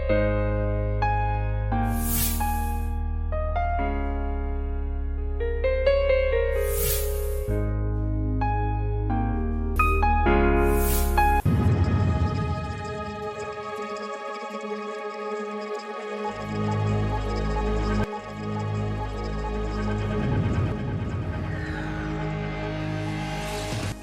The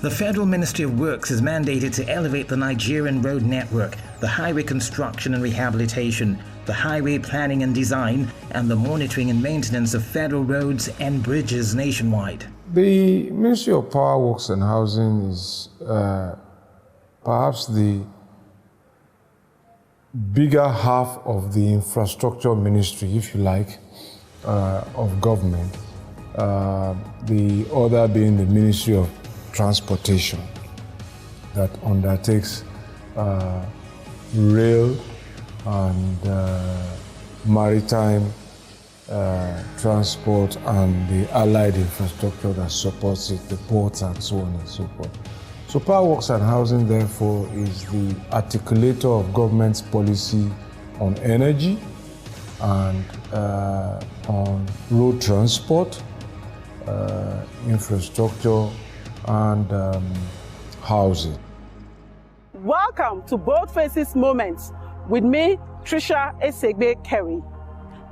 Federal Ministry of Works is mandated to elevate the Nigerian road network, the highway construction and rehabilitation, the highway planning and design, and the monitoring and maintenance of federal roads and bridges nationwide. The Ministry of Power, Works and Housing is perhaps the bigger half of the infrastructure ministry, if you like, of government. The other being the Ministry of Transportation that undertakes rail and maritime transport and the allied infrastructure that supports it, the ports and so on and so forth. So Power Works and Housing, therefore, is the articulator of government's policy on energy and on road transport, infrastructure, and housing. Welcome to Boldfaces Moments with me, Tricia Eseigbe Kerry.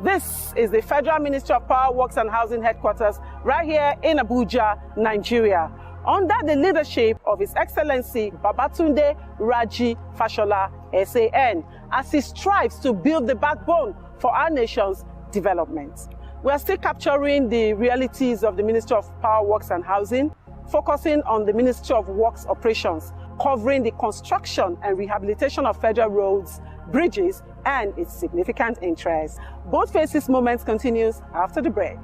This is the Federal Ministry of Power, Works and Housing headquarters right here in Abuja, Nigeria, under the leadership of His Excellency Babatunde Raji Fashola, SAN, as he strives to build the backbone for our nation's development. We are still capturing the realities of the Ministry of Power, Works and Housing, focusing on the Ministry of Works operations, covering the construction and rehabilitation of federal roads, bridges, and its significant interests. Boldfaces Moments continues after the break.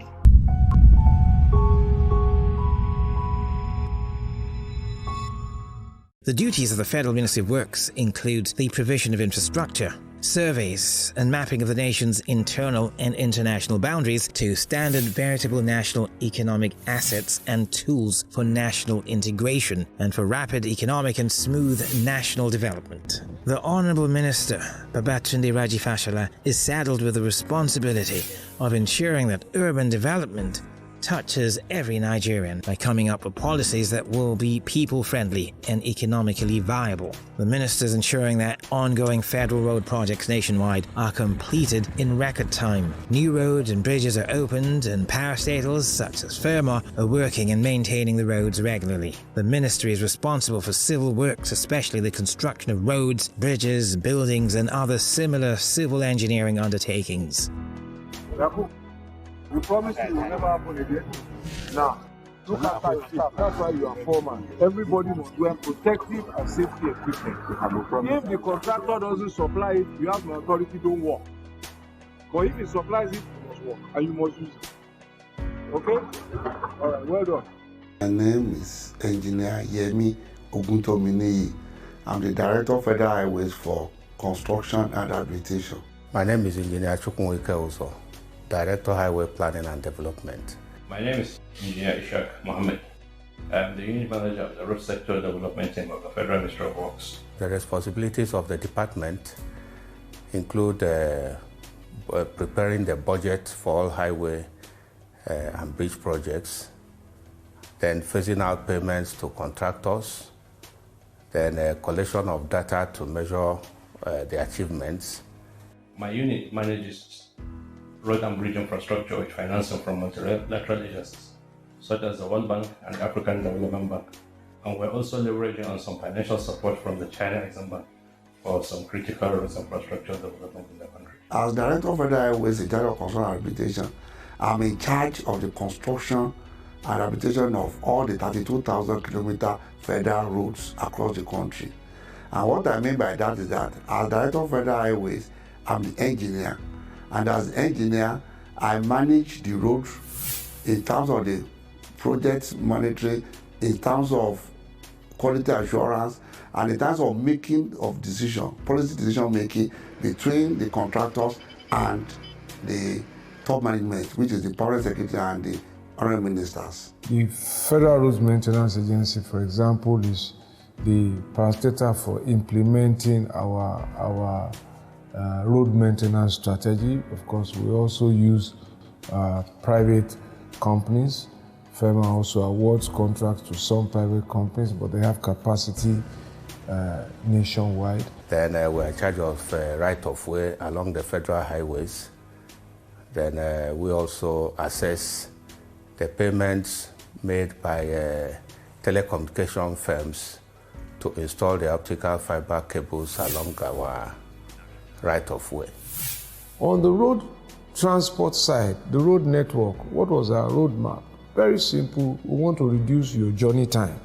The duties of the Federal Ministry of Works include the provision of infrastructure, surveys and mapping of the nation's internal and international boundaries to standard veritable national economic assets and tools for national integration and for rapid economic and smooth national development. The Honourable Minister, Babatunde Raji Fashola, is saddled with the responsibility of ensuring that urban development touches every Nigerian by coming up with policies that will be people-friendly and economically viable. The minister is ensuring that ongoing federal road projects nationwide are completed in record time. New roads and bridges are opened, and parastatals such as FIRMA are working and maintaining the roads regularly. The ministry is responsible for civil works, especially the construction of roads, bridges, buildings, and other similar civil engineering undertakings. We promise you will never happen again. Now, look after your staff. That's why you are foreman. Everybody must wear protective and safety equipment. If the contractor doesn't supply it, you have no authority, don't work. But if he supplies it, you must work and you must use it. Okay? All right, well done. My name is Engineer Yemi Oguntomini. I'm the Director of Federal Highways for Construction and Rehabilitation. My name is Engineer Chukwuwike also, Director Highway Planning and Development. My name is Engineer Ishaq Mohammed. I'm the Unit Manager of the Road Sector Development Team of the Federal Ministry of Works. The responsibilities of the department include preparing the budget for all highway and bridge projects, then phasing out payments to contractors, then collection of data to measure the achievements. My unit manages road and bridge infrastructure with financing from multilateral agencies, such as the World Bank and the African Development Bank. And we're also leveraging on some financial support from the China Exim Bank for some critical roads infrastructure development in the country. As Director of Federal Highways in charge of construction and rehabilitation, I'm in charge of the construction and rehabilitation of all the 32,000 kilometer federal roads across the country. And what I mean by that is that as Director of Federal Highways, I'm the engineer. And as engineer, I manage the roads in terms of the project monitoring, in terms of quality assurance, and in terms of making of decision, policy decision making between the contractors and the top management, which is the Permanent Secretary and the honorable ministers. The Federal Roads Maintenance Agency, for example, is the parastatal for implementing our road maintenance strategy. Of course, we also use private companies. FEMA also awards contracts to some private companies, but they have capacity nationwide. Then we're in charge of right-of-way along the federal highways. Then we also assess the payments made by telecommunication firms to install the optical fiber cables along our right-of-way. On the road transport side, the road network, what was our roadmap? Very simple. We want to reduce your journey time.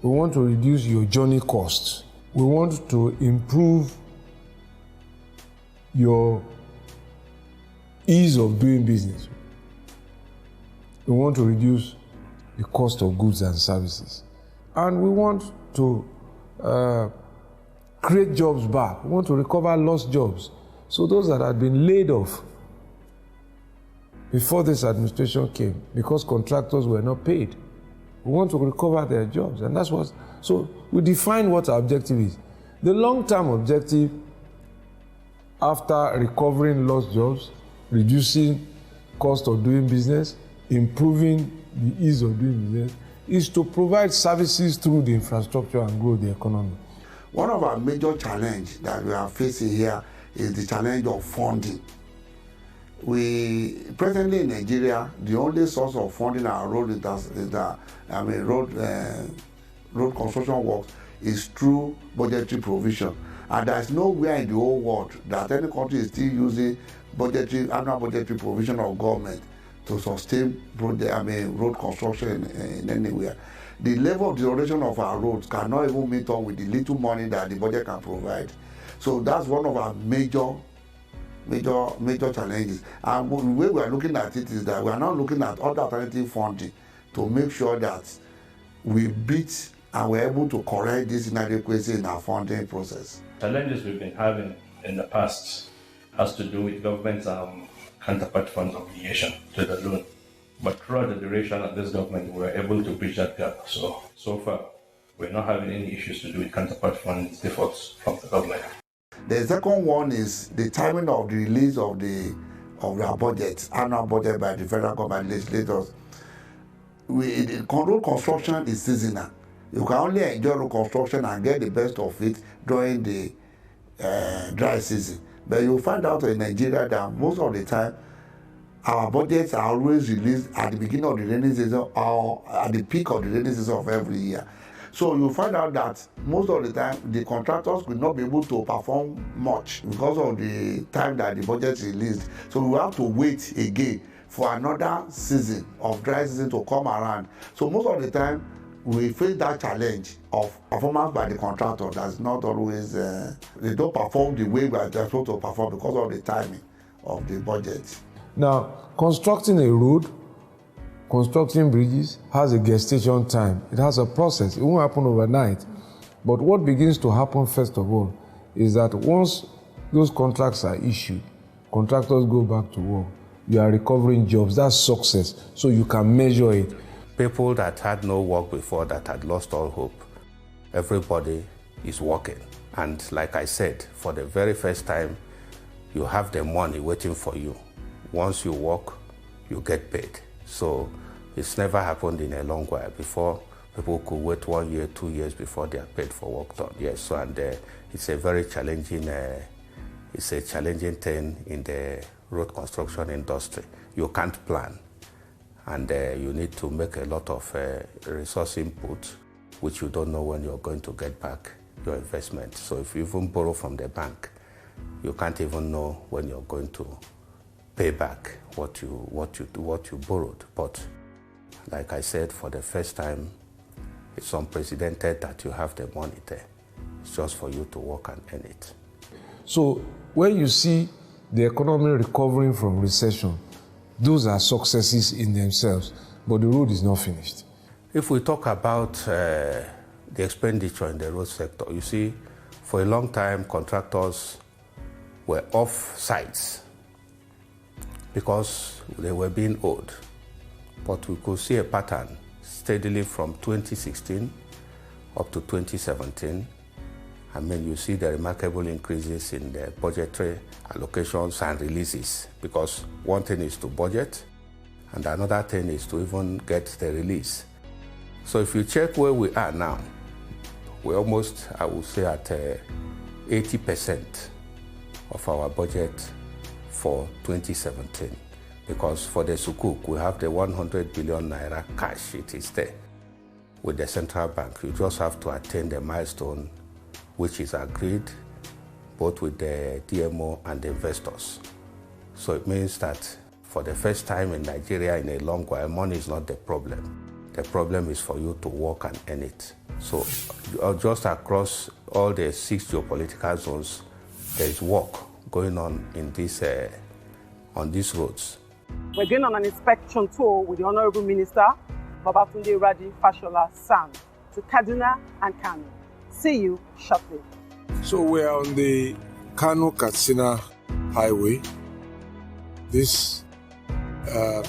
We want to reduce your journey costs. We want to improve your ease of doing business. We want to reduce the cost of goods and services. And we want to create jobs back. We want to recover lost jobs. So those that had been laid off before this administration came, because contractors were not paid, we want to recover their jobs. And that's what, so we define what our objective is. The long-term objective, after recovering lost jobs, reducing cost of doing business, improving the ease of doing business, is to provide services through the infrastructure and grow the economy. One of our major challenges that we are facing here is the challenge of funding. We presently in Nigeria, the only source of funding our road road construction works is through budgetary provision, and there is nowhere in the whole world that any country is still using annual budgetary provision of government to sustain road construction in anywhere. The level of deterioration of our roads cannot even meet up with the little money that the budget can provide. So that's one of our major challenges. And the way we are looking at it is that we are not looking at other alternative funding to make sure that we beat and we're able to correct this inadequacy in our funding process. Challenges we've been having in the past has to do with government's counterpart fund obligation to the loan. But throughout the duration of this government, we were able to bridge that gap. So far, we're not having any issues to do with counterpart fund defaults from the government. The second one is the timing of the release of our budget, annual budget by the federal government legislators. Road construction is seasonal. You can only enjoy road construction and get the best of it during the dry season. But you'll find out in Nigeria that most of the time, our budgets are always released at the beginning of the rainy season or at the peak of the rainy season of every year. So you'll find out that most of the time, the contractors will not be able to perform much because of the time that the budget is released. So we have to wait again for another season of dry season to come around. So most of the time, we face that challenge of performance by the contractor. That's not always, they don't perform the way we are supposed to perform because of the timing of the budget. Now, constructing a road, constructing bridges has a gestation time. It has a process. It won't happen overnight. But what begins to happen first of all is that once those contracts are issued, contractors go back to work. You are recovering jobs. That's success. So you can measure it. People that had no work before, that had lost all hope, everybody is working. And like I said, for the very first time, you have the money waiting for you. Once you work, you get paid. So it's never happened in a long while. Before, people could wait 1 year, 2 years before they are paid for work done. Yes, so and it's a very challenging, thing in the road construction industry. You can't plan, and you need to make a lot of resource input, which you don't know when you're going to get back your investment. So if you even borrow from the bank, you can't even know when you're going to pay back what you borrowed. But like I said, for the first time, it's unprecedented that you have the money there. It's just for you to work and earn it. So when you see the economy recovering from recession, those are successes in themselves, but the road is not finished. If we talk about the expenditure in the road sector, you see, for a long time, contractors were off sites because they were being owed. But we could see a pattern steadily from 2016 up to 2017, I mean, you see the remarkable increases in the budgetary allocations and releases, because one thing is to budget and another thing is to even get the release. So if you check where we are now, we're almost, I would say, at 80% of our budget for 2017. Because for the Sukuk, we have the 100 billion naira cash, it is there. With the central bank, you just have to attain the milestone which is agreed both with the DMO and the investors. So it means that for the first time in Nigeria in a long while, money is not the problem. The problem is for you to work and earn it. So just across all the 6 geopolitical zones, there is work going on in this, on these roads. We're going on an inspection tour with the Honorable Minister, Babatunde Raji Fashola San, to Kaduna and Kano. See you shortly. So we're on the Kano-Katsina highway. This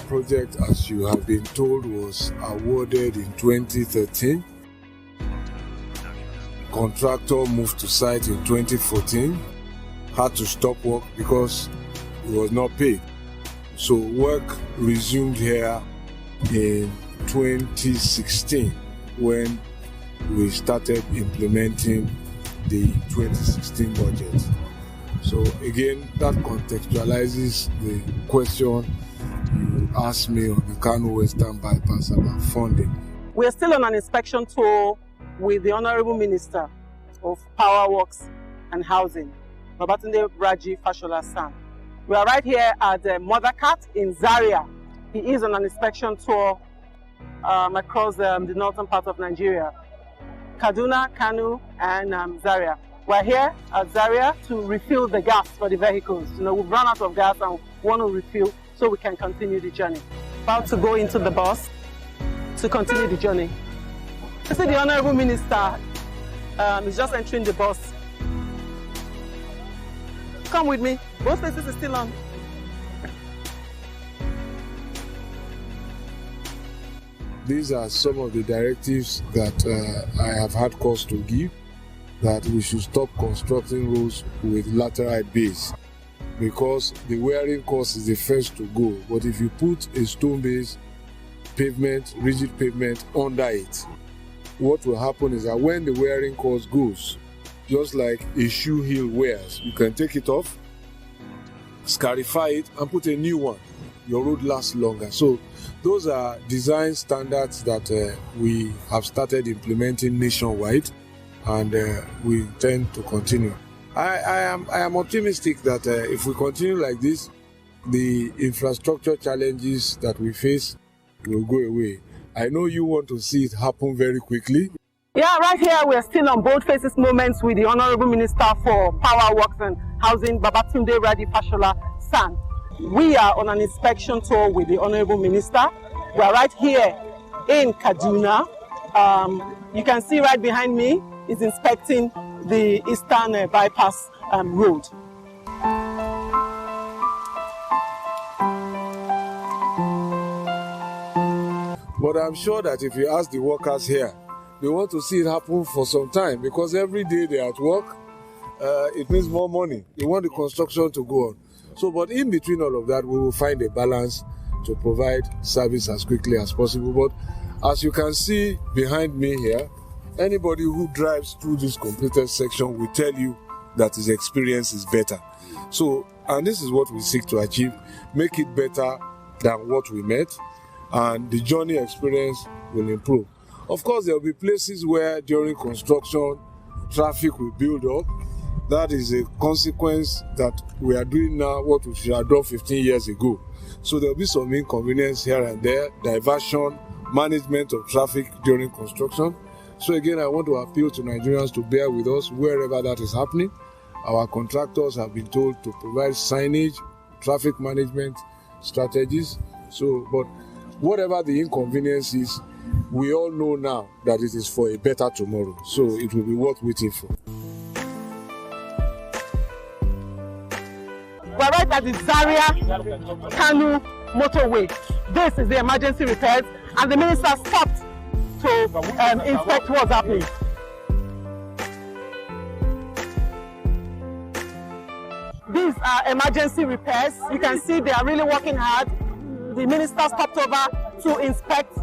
project, as you have been told, was awarded in 2013. Contractor moved to site in 2014, had to stop work because it was not paid. So work resumed here in 2016 when we started implementing the 2016 budget. So again, that contextualizes the question you asked me on the Kano Western Bypass about funding. We're still on an inspection tour with the Honorable Minister of Power Works and Housing, Babatunde Raji Fashola San. We are right here at the Mother Cat in Zaria. He is on an inspection tour across the northern part of Nigeria. Kaduna, Kano, and Zaria. We're here at Zaria to refill the gas for the vehicles. You know, we've run out of gas and want to refill so we can continue the journey. About to go into the bus to continue the journey. You see the Honorable Minister is just entering the bus. Come with me. Boldfaces is still on. These are some of the directives that I have had cause to give, that we should stop constructing roads with laterite base, because the wearing course is the first to go. But if you put a stone base pavement, rigid pavement under it, what will happen is that when the wearing course goes, just like a shoe heel wears, you can take it off, scarify it, and put a new one. Your road lasts longer. So those are design standards that we have started implementing nationwide, and we intend to continue. I am optimistic that if we continue like this, the infrastructure challenges that we face will go away. I know you want to see it happen very quickly. Yeah, right here we're still on Boldfaces Moments with the Honorable Minister for Power Works and Housing, Babatunde Raji Fashola San. We are on an inspection tour with the Honorable Minister. We are right here in Kaduna. You can see right behind me is inspecting the Eastern Bypass Road. But I'm sure that if you ask the workers here, they want to see it happen for some time, because every day they're at work, it means more money. They want the construction to go on. So, but in between all of that, we will find a balance to provide service as quickly as possible. But as you can see behind me here, anybody who drives through this completed section will tell you that his experience is better. So, and this is what we seek to achieve, make it better than what we met, and the journey experience will improve. Of course, there will be places where during construction, traffic will build up. That is a consequence that we are doing now what we should have done 15 years ago. So there will be some inconvenience here and there, diversion, management of traffic during construction. So again, I want to appeal to Nigerians to bear with us wherever that is happening. Our contractors have been told to provide signage, traffic management strategies. So, but whatever the inconvenience is, we all know now that it is for a better tomorrow. So it will be worth waiting for. We're right at the Zaria-Kano motorway. This is the emergency repairs, and the minister stopped to inspect what's happening. emergency repairs. You can see they are really working hard. The minister stopped over to inspect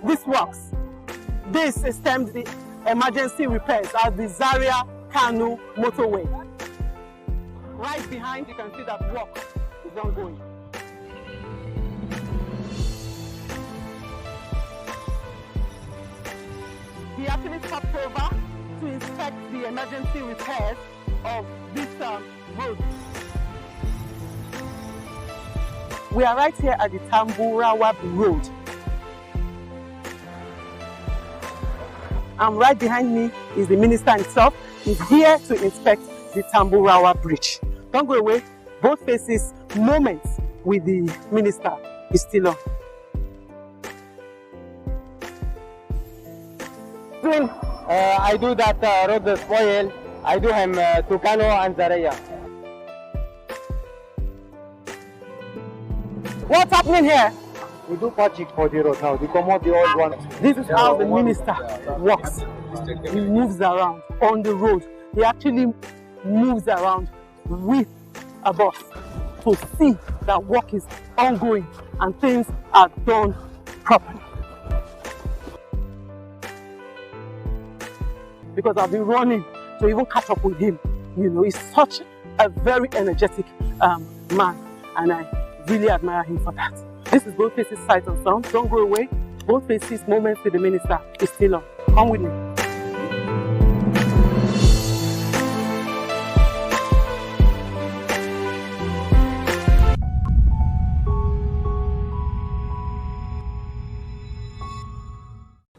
these works. This stemmed the emergency repairs at the Zaria-Kano motorway. Right behind, you can see that work is ongoing. He actually stopped over to inspect the emergency repairs of this road. We are right here at the Tamburawa Road. And right behind me is the minister himself. He's here to inspect the Tamburawa Bridge. Don't go away. Boldfaces moments with the minister is still on. I do that road spoil. I do him to Kano and Zaria. What's happening here? We do patching for the road now. We come out the old one. This is how the minister walks. He moves around on the road. He actually moves around with a bus to see that work is ongoing and things are done properly. Because I've been running to even catch up with him. You know, he's such a very energetic man, and I really admire him for that. This is Boldfaces Sight and Sound. Don't go away. Boldfaces moments with the minister is still on. Come with me.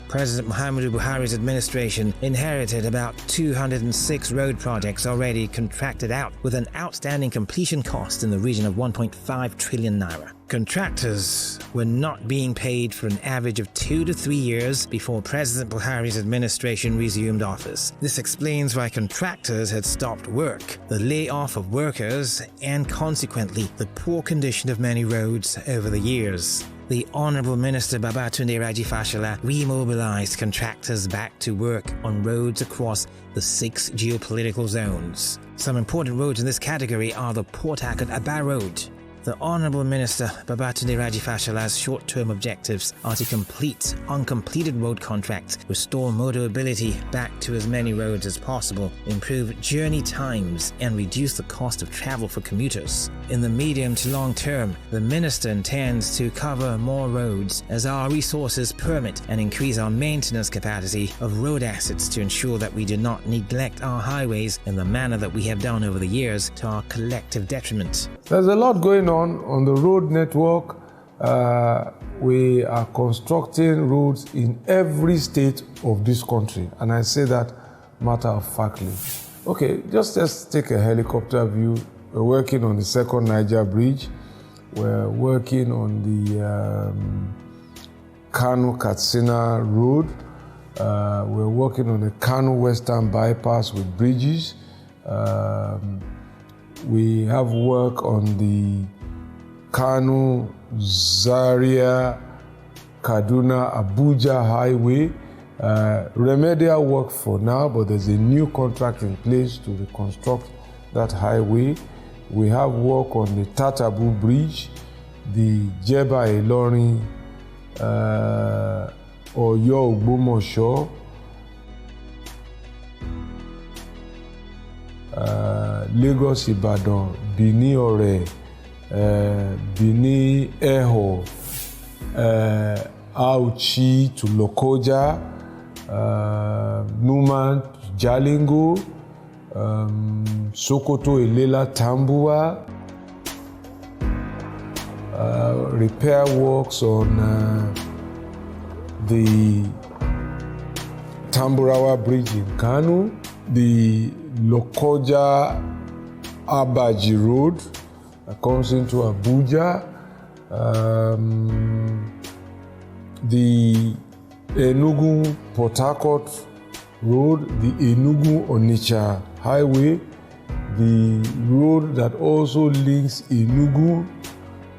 President Muhammadu Buhari's administration inherited about 206 road projects already contracted out, with an outstanding completion cost in the region of 1.5 trillion naira. Contractors were not being paid for an average of 2 to 3 years before President Buhari's administration resumed office. This explains why contractors had stopped work, the layoff of workers, and consequently the poor condition of many roads over the years. The Honourable Minister Babatunde Raji Fashola remobilized contractors back to work on roads across the 6 geopolitical zones. Some important roads in this category are the Port Harcourt-Aba Road. The Honourable Minister Babatunde Raji Fashola's short-term objectives are to complete uncompleted road contracts, restore motorability back to as many roads as possible, improve journey times, and reduce the cost of travel for commuters. In the medium to long term, the Minister intends to cover more roads as our resources permit and increase our maintenance capacity of road assets to ensure that we do not neglect our highways in the manner that we have done over the years to our collective detriment. There's a lot going on the road network. We are constructing roads in every state of this country, and I say that matter-of-factly. Okay, let's take a helicopter view. We're working on the second Niger Bridge. We're working on the Kano-Katsina Road. We're working on the Kano Western Bypass with bridges. We have work on the Kano, Zaria, Kaduna, Abuja Highway. Remedial work for now, but there's a new contract in place to reconstruct that highway. We have work on the Tatabu Bridge, the Jeba Ilorin, Oyo Ogbomosho, Lagos Ibadan, Benin Ore, Benin Eho, Auchi to Lokoja, Numan Jalingo, Sokoto Ilela Tambua, repair works on the Tamburawa Bridge in Kano, the Lokoja Abaji Road that comes into Abuja, the Enugu Port Harcourt Road, the Enugu Onitsha Highway, the road that also links Enugu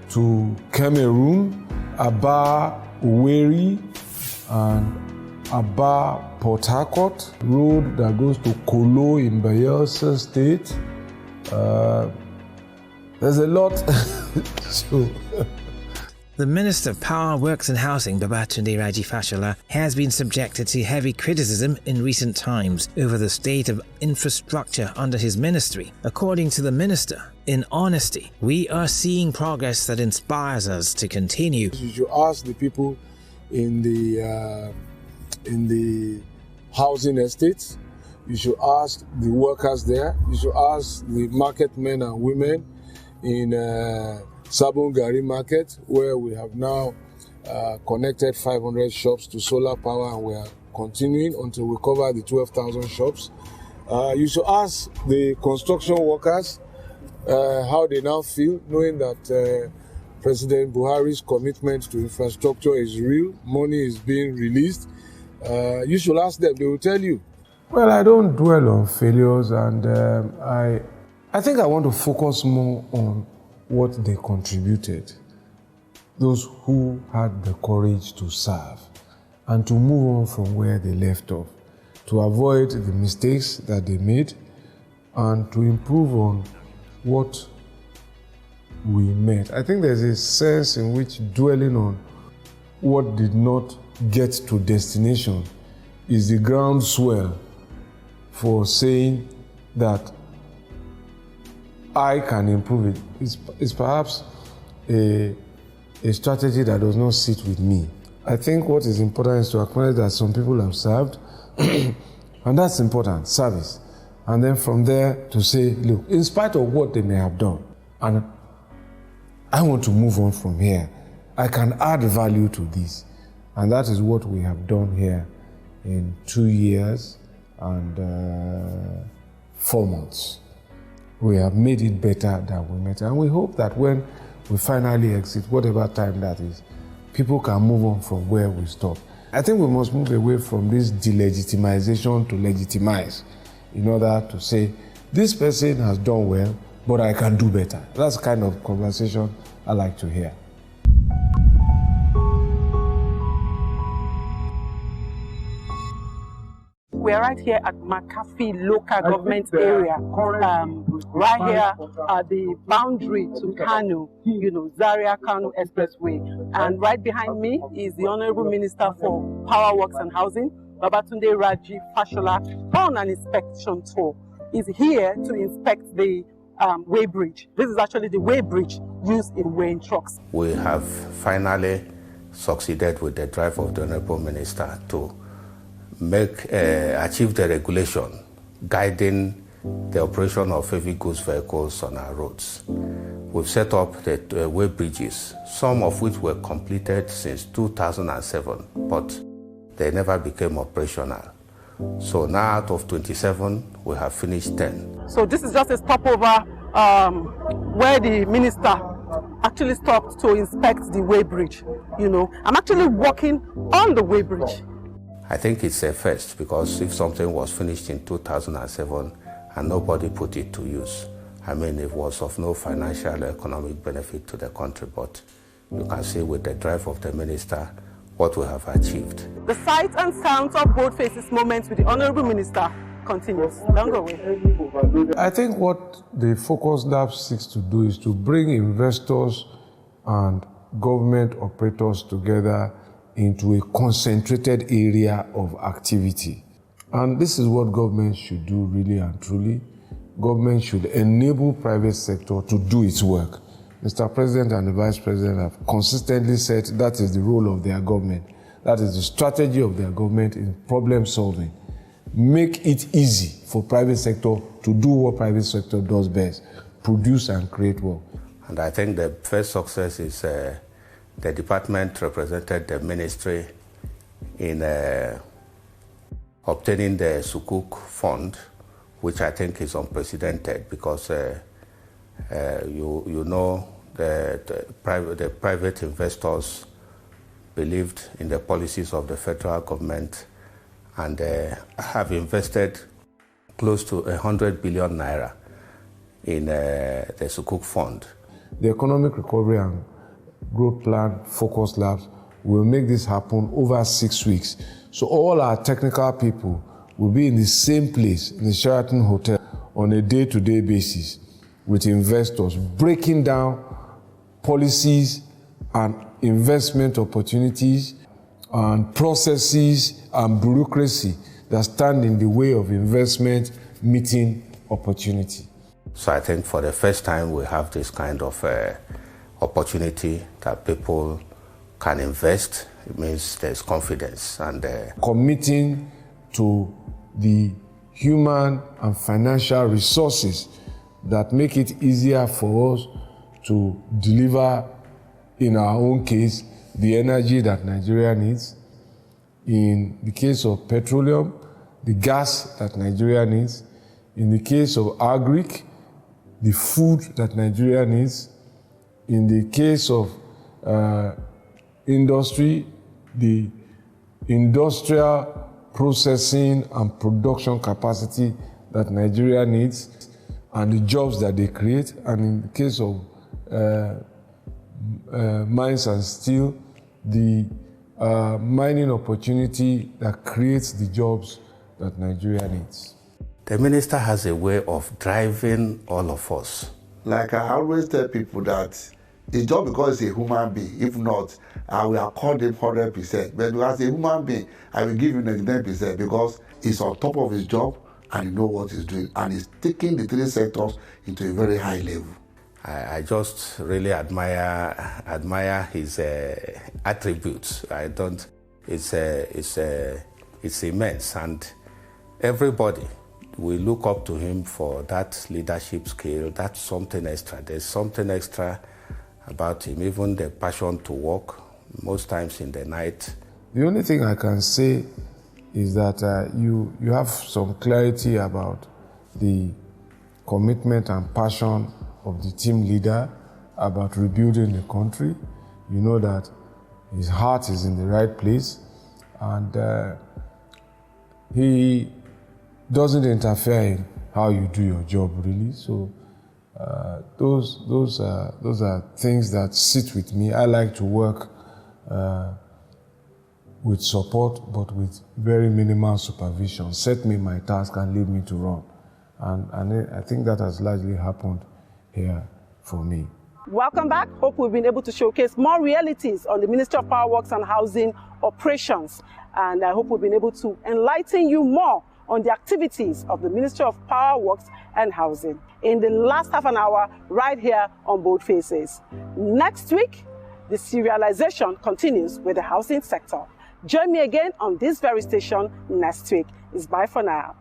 to Cameroon, Aba Owerri, and Aba Port Harcourt, road that goes to Kolo in Bayelsa State, there's a lot. So, The Minister of Power, Works and Housing, Babatunde Raji Fashola, has been subjected to heavy criticism in recent times over the state of infrastructure under his ministry. According to the Minister, in honesty, we are seeing progress that inspires us to continue. you should ask the people in the housing estates. You should ask the workers there. You should ask the market men and women in Sabon Gari Market, where we have now connected 500 shops to solar power, and we are continuing until we cover the 12,000 shops. You should ask the construction workers how they now feel, knowing that President Buhari's commitment to infrastructure is real, money is being released. You should ask them, they will tell you. Well, I don't dwell on failures, and I think I want to focus more on what they contributed, those who had the courage to serve and to move on from where they left off, to avoid the mistakes that they made and to improve on what we met. I think there's a sense in which dwelling on what did not get to destination is the groundswell for saying that I can improve it. It's perhaps a strategy that does not sit with me. I think what is important is to acknowledge that some people have served, and that's important, service. And then from there to say, look, in spite of what they may have done, and I want to move on from here, I can add value to this. And that is what we have done here in 2 years and 4 months. We have made it better than we met. And we hope that when we finally exit, whatever time that is, people can move on from where we stopped. I think we must move away from this delegitimization to legitimize in order to say, this person has done well, but I can do better. That's the kind of conversation I like to hear. We are right here at McAfee local government area, right here at the boundary to Kano, Zaria-Kano Expressway. And right behind me is the Honorable Minister for Power, Works and Housing, Babatunde Raji Fashola, on an inspection tour. He's here to inspect the way bridge. This is actually the way bridge used in weighing trucks. We have finally succeeded with the drive of the Honorable Minister to achieve the regulation guiding the operation of heavy goods vehicles on our roads. We've set up the way bridges, some of which were completed since 2007, but they never became operational. So now out of 27, we have finished 10. So this is just a stopover where the minister actually stopped to inspect the way bridge. I'm actually walking on the way bridge. I think it's a first, because if something was finished in 2007 and nobody put it to use, it was of no financial or economic benefit to the country, but you can see with the drive of the minister what we have achieved. The sights and sounds of Boldfaces moments with the Honorable Minister continues. Don't go away. I think what the Focus Lab seeks to do is to bring investors and government operators together into a concentrated area of activity. And this is what government should do really and truly. Government should enable private sector to do its work. Mr. President and the Vice President have consistently said that is the role of their government. That is the strategy of their government in problem solving. Make it easy for private sector to do what private sector does best, produce and create work. And I think the first success is the department represented the ministry in obtaining the Sukuk fund, which I think is unprecedented, because the private investors believed in the policies of the federal government and have invested close to 100 billion naira in the Sukuk fund. The Economic Recovery and Growth Plan Focus Labs will make this happen over 6 weeks. So all our technical people will be in the same place, in the Sheraton Hotel, on a day-to-day basis. with investors, breaking down policies and investment opportunities and processes and bureaucracy that stand in the way of investment meeting opportunity. So I think for the first time we have this kind of opportunity that people can invest. It means there's confidence and committing to the human and financial resources that make it easier for us to deliver, in our own case, the energy that Nigeria needs. In the case of petroleum, the gas that Nigeria needs. In the case of agric, the food that Nigeria needs. In the case of industry, the industrial processing and production capacity that Nigeria needs, and the jobs that they create. And in the case of mines and steel, the mining opportunity that creates the jobs that Nigeria needs. The minister has a way of driving all of us. Like I always tell people that it's just because he's a human being. If not, I will accord him 100%. But as a human being, I will give him 99% because he's on top of his job and he knows what he's doing. And he's taking the three sectors into a very high level. I just really admire his attributes. It's immense, and everybody will look up to him for that leadership skill. That's something extra. There's something extra about him, even the passion to work, most times in the night. The only thing I can say is that you have some clarity about the commitment and passion of the team leader about rebuilding the country. You know that his heart is in the right place, and he doesn't interfere in how you do your job, really. So those are things that sit with me. I like to work with support, but with very minimal supervision. Set me my task and leave me to run. And I think that has largely happened here for me. Welcome back. Hope we've been able to showcase more realities on the Ministry of Power Works and Housing operations. And I hope we've been able to enlighten you more on the activities of the Ministry of Power Works and Housing in the last half an hour right here on Boldfaces. Next week, the serialization continues with the housing sector. Join me again on this very station next week. It's bye for now.